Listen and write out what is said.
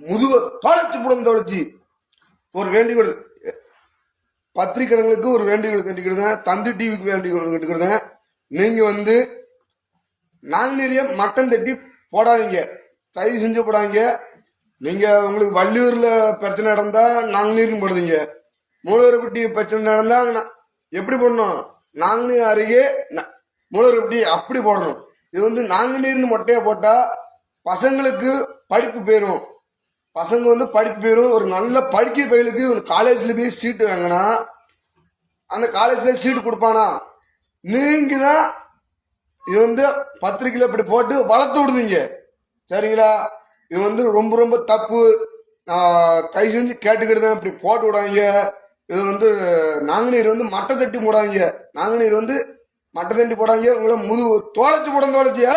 முதுக தொலைச்சு புடம் தொலைச்சி ஒரு வேண்டுகோள் பத்திரிகைகளுக்கு ஒரு வேண்டுகோள் கண்டிக்கிறேன், தந்தி டிவிக்கு வேண்டுகோள் கண்டிக்கிறேன். நீங்க வந்து நாங்குநீரிய மட்டன் தட்டி போடாதீங்க, தயவு செஞ்சு போடாதீங்க. நீங்க உங்களுக்கு வள்ளியூர்ல பிரச்சனை நடந்தா நாங்குநீர்னு போடுதீங்க, மூலவரப்பட்டி பிரச்சனை நடந்தா எப்படி போடணும்? நாங்குநீர் அருகே மூலவரப்பட்டி அப்படி போடணும். இது வந்து நாங்குநீர்னு மொட்டையா போட்டா பசங்களுக்கு படிப்பு போயிடும், பசங்க வந்து படிப்பு போயிடும். ஒரு நல்ல படிக்கிற பயிலுக்கு காலேஜ்ல போய் சீட்டு வாங்கினா அந்த காலேஜ்ல சீட்டு கொடுப்பானா? நீங்க தான் இது வந்து பத்திரிகையில இப்படி போட்டு வளர்த்து விடுதீங்க, சரிங்களா? இது வந்து ரொம்ப ரொம்ப தப்பு. கை செஞ்சு கேட்டுக்கிட்டு இப்படி போட்டு விடாங்க. இது வந்து நாங்குநீர் வந்து மட்டை தட்டி போடாங்க, நாங்குநீர் வந்து மட்டை தட்டி போடாங்க. உங்களை முழு தோலைச்சு போட தோலைச்சியா